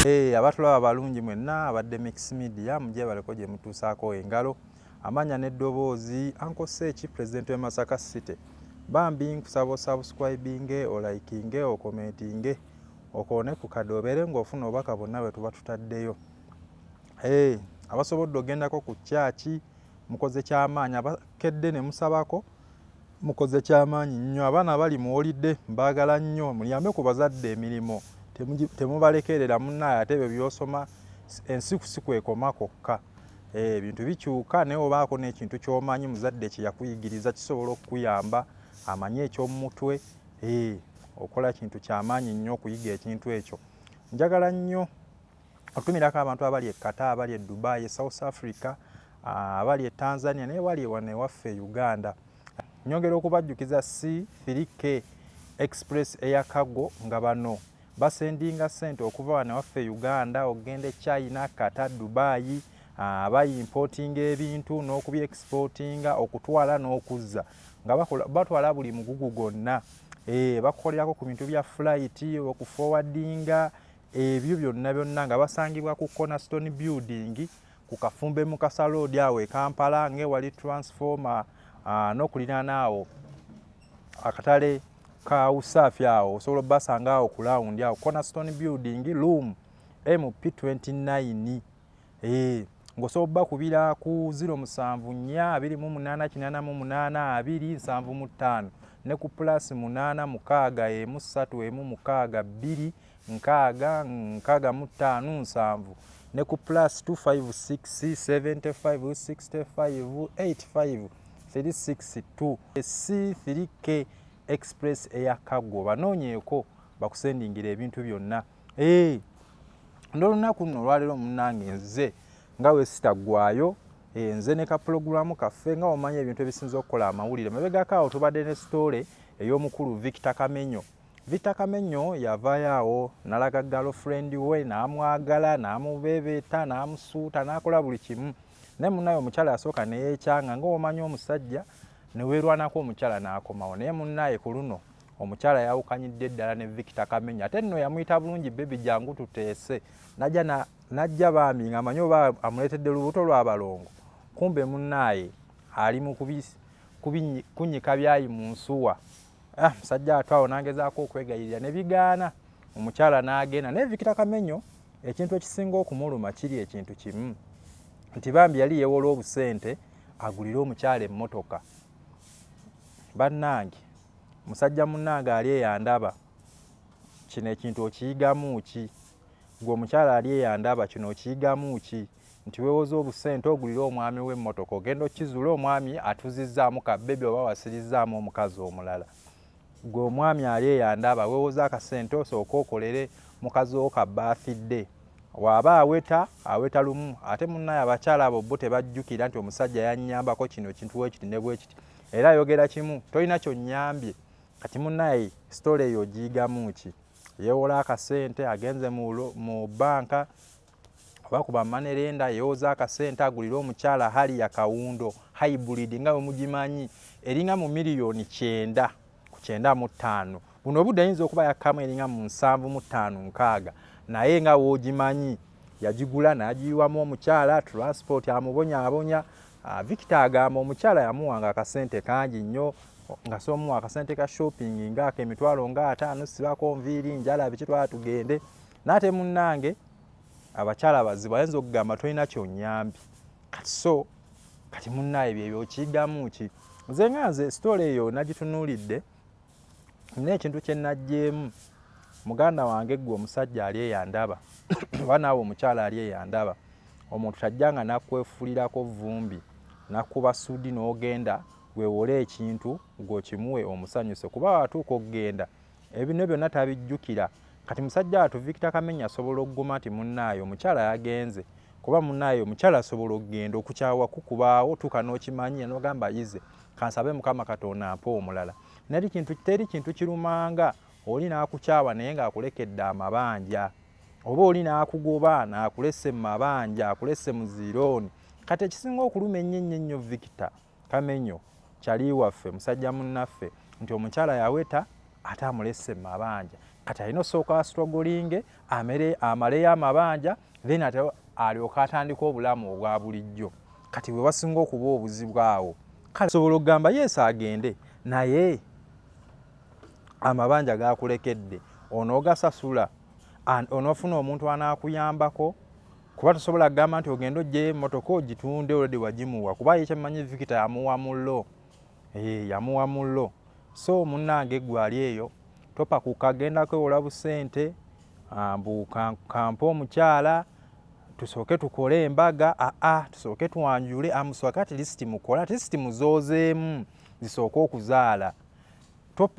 Abatulaba abalungi mwenna abadde Mix Media mujje baleko gye mutuusaako engalo amanya n'eddoboozi Uncle Seeki President we Masaka City. Bambi nkusaba subscribing oliking okomenting okone ku kade obeere ng'ofuna obubaka bonna bwe tuba tutaddeyo. Abasobodde ogendako ku kyaki mukoze kyamaanyi, abakedde ne musabako mukoze kyamaanyi nnyo. Abaana bali mu holiday mbaagala nnyo muyambe ku bazadde emirimu temubalekerera munnaye ate ebyo by'osoma ensi kwekoma kokka. Ebintu bikyuka naye obaako n'ekintu ky'omanyi muzadde kye yakuyigiriza kisobola okukuyamba amanye eky'omutwe okola kintu kyamaanyi nnyo okuyiga ekintu ekyo. Njagala nnyo okutumirako abantu abali e Qatar, abali e Dubai, South Africa, abali e Tanzania naye wali wane waffe Uganda. Nyongera okubajjukiza C3K Express Air Cargo nga bano basendinga sente okuva wane waffe Uganda ogende China, Qatar, Dubai, abayimportinga ebintu n'okubi exportinga okutwala n'okuzza nga batwala buli mugugu gonna. Bakukolerako ku bintu bya flight okuforwardinga ebyo byonna nga basangibwa ku Cornerstone Building ku Kafumbe mu Kasaloodi awo e Kampala ng'ewali transformer n'okuliraana awo akatale ka Usafia awo osobola basanga awo ku lawundi awo Cornerstone Building room MP29. Ng'osobola bakubira ku 0742888275 ne ku plus 861362665 ne ku plus 256756585 C3K Express Air Cargo banoonyeeko bakusendingira ebintu byonna. N'olunaku luno olwaleero munnange nze nga we sitaggwayo nze ne ka pulogulaamu kaffe nga omanyi ebintu ebisinza okukola amawulire. Mabegako awo tubadde ne sitoole ey'omukulu Victor Kamenyo. Victor Kamenyo yavaayo awo n'alaga girlfriend we n'amwagala n'amubeebeeta n'amusuuta n'akola buli kimu. Naye munnaye omukyala asooka ne yeekyanga ng'omanyi omusajja ne weerwanako omukyala n'akomawo. Naye munnaye ku luno omukyala yawukanyidde ddala ne Victor Kamenyo. Ate nno yamuyita bulungi bebi jangu tuteese. Najja bambi ng'amanyi oba amuleetedde lubuto lw'abalongo. Kumbe munnaye ali mu kunyika byayi mu nsuwa. Musajja atwawo n'angezaako okwegayirira ne bigaana. Omukyala n'agenda. Naye Victor Kamenyo ekintu ekisinga okumuluma kiri ekintu kimu. Nti bambi yali yeewola obusente agulire omukyala emmotoka. Bannange musajja munnange ali eyandaba kino ekintu okiyigamu ki? Gwe omukyala ali eyandaba kino okiyigamu ki? Nti weewoza obusente ogulire omwami w'emmotoka ogenda okizula omwami atuzizzaamu kabbebi oba wasirizzaamu omukazi omulala. Gwe omwami ali eyandaba weewoza akasente osooka okolere mukazi wo kabba afidde. Waaba aweta lumu ate munnaye abakyala abo bo tebajjukira nti omusajja yannyambako kino ekintu wekiti ne bwekiti era ayogera kimu tolina kyonnyambye. Kati munnaye sitole eyo ogiyigamu ki? Yeewola akasente agenze mu banka oba ku bamanerenda yeewoza akasente agulire omukyala hali ya kawundo hybrid nga bwe mugimanyi eringa mu miliyoni 9 ku 95. Buno obudde ayinza okuba yakkamu eringa mu 756 naye nga woogimanyi yagigula n'agiyiwamu omukyala transport amubonyaabonya. Victor agamba omukyala yamuwanga akasente kangi nnyo nga somuwa akasente ka shopping ng'ako emitwalo nga 5 sibako nviiri njala biki twala tugende. N'ate munnange abakyala bazibu ayinza okugamba tolina kyonnyambi. Kati munnaye byebyo okiyigamu ki? Nze nga nze sitole eyo nagitunuulidde n'ekintu kye najjeemu. Muganda wange gwe omusajja ali eyandaba oba naawe omukyala ali eyandaba omuntu tajjanga nakwefulirako vumbi nakuba sudi n'ogenda weewole ekintu gw'okimuwe omusanyuse kuba watuuka okugenda ebino byonna tabijjukira. Kati musajja watu Victor Kamenyo asobola okuguma nti munnaaye omukyala yagenze kuba munnaaye omukyala asobola okugenda okukyawa kukubaawo tuuka n'okimanyi n'ogamba yize kansabe Mukama Katonda ampe omulala. Teri kintu kirumanga oli n'akukyawa naye ng'akulekedde amabanja oba oli n'akugoba n'akulesse mu mabanja akulesse mu zirooni. Kati ekisinga okuluma ennyo Victor Kamenyo kyali waffe musajja munnaffe nti omukyala yaweta ate amulesse mu mabanja. kati alina osooka struggling amaleyo amabanja then ate alyoka atandika obulamu obwa bulijjo. Kati we wasinga okuba obuzibu awo kale sobola okugamba yesu agende naye amabanja gakulekedde onoogasasula onoofuna omuntu anaakuyambako kuba tosobola kugamba nti ogenda ojjeyo emmotoka ogitunde olwedde wagimuwa kuba ye kyemmanyi Victor yamuwa mullo yamuwa mullo. So munnange gwe ali eyo topa kukagenda kwewola busente mbu kampa omukyala tusooke tukole embaga tusooke twanjule amusooka ati lisiti mukola ati lisiti muzoozeemu zisooke okuzaala.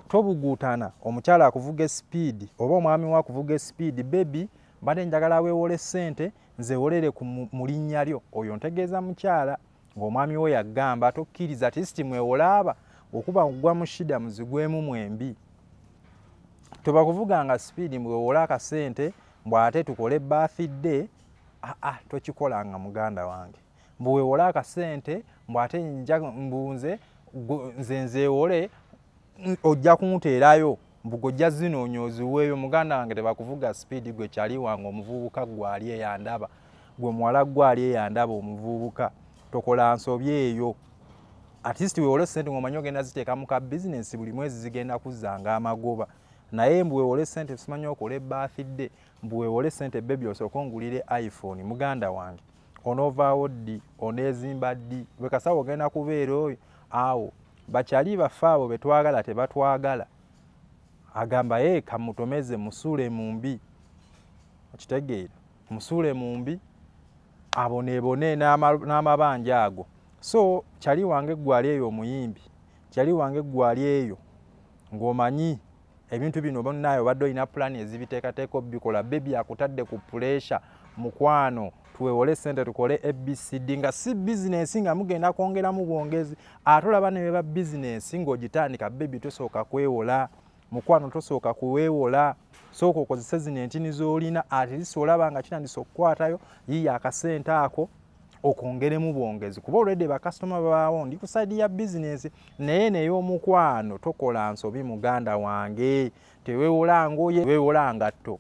Tobuguutana omukyala akuvuga espeed oba omwami wa akuvuga espeed bebi mbadde njagala weewole ssente nzeewolere mu linnya lyo oyo ntegeeza mukyala ng'omwami we yagamba tokkiriza ati lisiti mwewolaaba okuba ngugwa mu shida muzigwemu mwembi. Tobakuvuganga speed mwewola akasente mbwate tukole birthday tokikolanga muganda wange mbuwewola akasente mbwate mbunze nzeewole ojja kunteerayo mbugojja zinoonyoziweeyo muganda wange tebakuvuga speed gwe kyali wange omuvubuka gwali eyandaba gwe muwala gwali eyandaba omuvubuka tokola nsobi eyo at least weewole sente ng'omanyi ogenda ziteeka mu ka bizinesi buli mwezi zigenda kuzzanga amagoba naye mbuweewole sente simanyi okole birthday mbuweewole sente bebi osooka ongulire iPhone muganda wange onoovaawo ddi oneezimba ddi bwe kasawo ogenda kubeera oyo awo bakyali baffe abo betwagala tebatwagala agamba kamutomeze musuule mu mbi okitegeera musuule mu mbi aboneebone n'amabanja ago. So kyali wange gwali eyo omuyimbi kyali wange gwali eyo ng'omanyi ebintu bino bonnaayo badde olina pulaani ezibiteekateeka obikola bebi akutadde ku puleesha mukwano tuweewole sente tukole ABCD nga si bizinesi nga mugenda kwongeramu bwongezi ate olaba ne beba bizinesi ng'ogitandika bebi tosooka kwewola mukwano tosooka kuweewola sooka okozese zino entini z'olina ate lisi olaba nga kitandisa okukwatayo yiiya akasente ako okwongeremu bwongezi kuba olwedde bakasitoma babaawo ndi ku sayidi ya bizinesi naye n'ey'omukwano tokola nsobi muganda wange teweewola ngoye weewola ngatto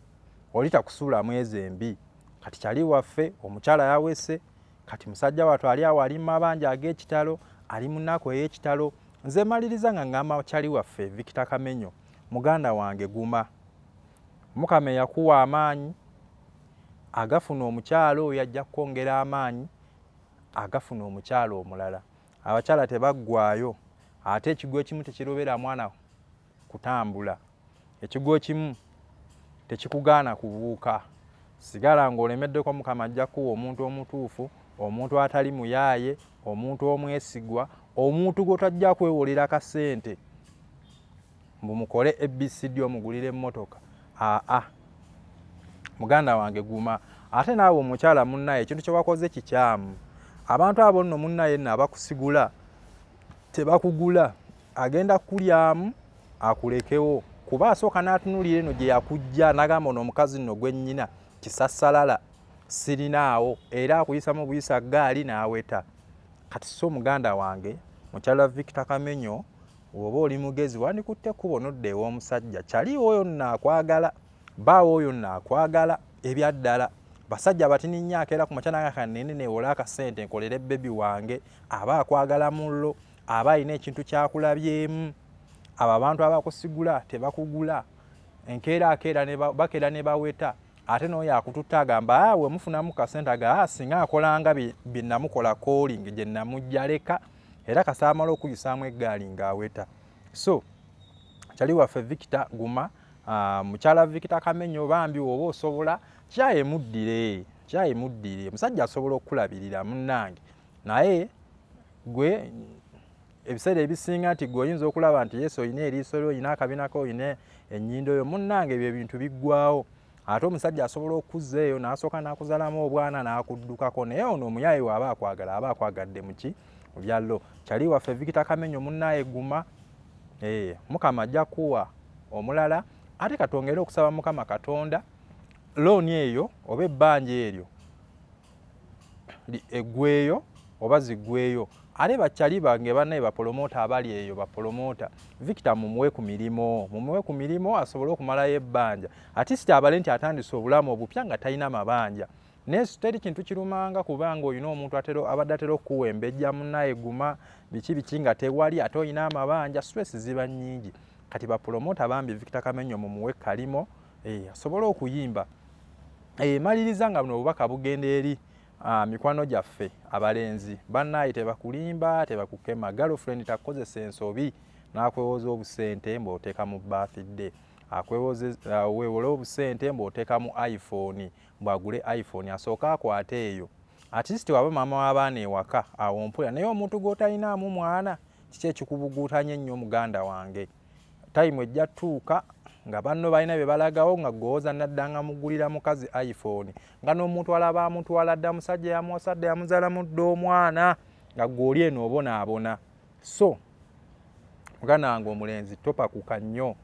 oli takusuula mwezi embi. Kati kyali waffe omukyala yawese kati musajja wattu ali awo ali mu mabanja ag'ekitalo ali mu nnaku ey'ekitalo nze maliriza nga ngamba kyali waffe Victor Kamenyo muganda wange guma Mukama yakuwa amaanyi agafuna omukyala oyo ajja kwongera amaanyi agafuna omukyala omulala. Abakyala tebaggwaayo ate ekigo ekimu tekirobera mwana kutambula ekigo ekimu tekikugaana kubuuka sigala ng'olemeddeko Mukama ajja kuwa omuntu omutuufu omuntu atali muyaaye omuntu omwesigwa omuntu gotajja kwewolera kasente mbu mukole ABCD omugulire emmotoka muganda wange guma ate naawe omukyala munnaye ekintu kye wakoze kikyamu abantu abo nno munnaye nno abakusigula tebakugula agenda kulyamu akulekewo kuba asooka n'atunulira eno gye yakujja n'agamba ono omukazi nno gwennyina kisassalala sirinaawo era akuyisamu buyisa gaali n'aweta. Kati so muganda wange mukyala Victor Kamenyo oba oli mugezi wandikutte kkubo nodda ew'omusajja kyaliwo oyo nno akwagala baawo oyo nno akwagala ebyaddala basajja batini nnyo akeera ku makyana kanene neewola akasente nkolere bebi wange aba akwagala mullo aba alina ekintu kyakulabyemu abo abantu abakusigula tebakugula enkeera bakeera ne baweta ate n'oyo akututta agamba we mufunamu kasente aga singa akolanga bye namukola calling gye namujja leka era kasaamala okuyisaamu eggaali ng'aweta. So kyali waffe Victor guma mukyala Victor Kamenyo bambi oba osobola kyayimuddire omusajja asobola okukulabirira munnange naye gwe ebiseera ebisinga nti gwe oyinza okulaba nti yesu oyina eriiso lyo oyina akabinako oyina ennyindo yo munnange ebyo ebintu biggwawo ate omusajja asobola okuzza eyo n'asooka n'akuzalamu obwana n'akuddukako naye ono omuyaaye waaba akwagala aba akwagadde muki mu byallo. Kyali waffe Victor Kamenyo munnaye guma Mukama ajja kuwa omulala ate katongere okusaba Mukama Katonda looni eyo oba ebbanja eryo eggweyo oba ziggweyo ate bakyali bange bannaye bapromota abali eyo bapromota Victor mumuwe ku mirimo asobole okumalayo ebbanja ati sita abale nti atandise obulamu obupya nga talina mabanja teri kintu kirumanga kubanga olina omuntu abadde atera okuwa embejja munnaye guma biki nga tewali ate olina amabanja stress ziba nnyingi kati bapromota bambi Victor Kamenyo mumuwe kalimo asobole okuyimba maliriza nga buno obubaka bugenda eri mikwano gyaffe abalenzi bannaye tebakulimba tebakukema girlfriend takozesa ensobi n'akwewoza obusente mb'oteeka mu birthday weewole obusente mb'oteeka mu iPhone mbwagule iPhone asooka akwate eyo atisiti waba maama w'abaana ewaka awo mpulira naye omuntu gw'otalinaamu mwana kiki ekikubuguutanya ennyo muganda wange time ejja tuuka nga banno balina bye balagawo nga gooza naddanga mugulira mukazi iPhone nga n'omuntu alaba amutwala dda musajja yamuosadde yamuzaala muddo omwana nga gw'oli eno obonaabona so muganda wange omulenzi topakuka nnyo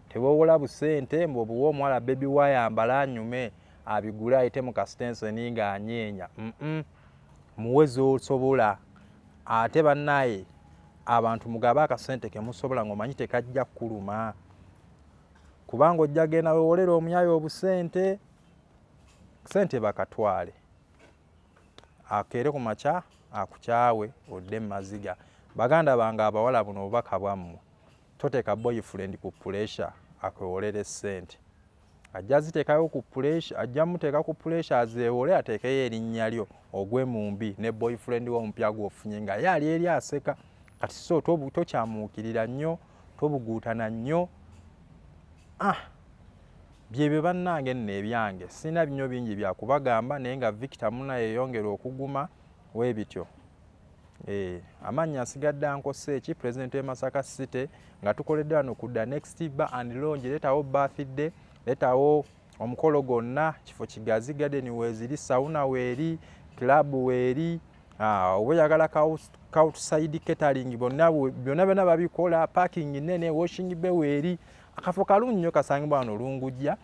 tewowola busente mb'obuwa omuwala bebi wayambala anyume abigule ayite mu kasitenseni ng'anyeenya muwe z'osobola ate bannaye abantu mugabe akasente ke musobola ng'omanyi tekajja kkuluma kubanga ojja genda wewolera omuyaye obusente sente bakatwale akeere ku makya akukyawe odde maziga baganda bange abawala buno obubaka bwammwe toteeka boyfriend ku pressure akwewolere sente ajja ziteekayo ku pressure ajja muteeka ku pressure azeewole ateekeyo erinnya lyo ogwe mu mbi ne boyfriend w'omupya gw'ofunye nga ye ali eri aseka kati so tokyamuukirira nnyo tobuguutana nnyo byebyo bannange nno ebyange sina binyo bingi byakubagamba naye nga Victor Muna yeyongera okuguma weebityo amannya asigadde ankose eki president w'e Masaka City nga tukoledde wano kudda next bar and lounge leetawo birthday leetawo omukolo gwonna kifo kigazi garden weeziri sauna weeri club weeri oba oyagala outside catering byonna babikola parking nene washing bay weeri akafo kalungi nnyo kasangibwa wano Lungujja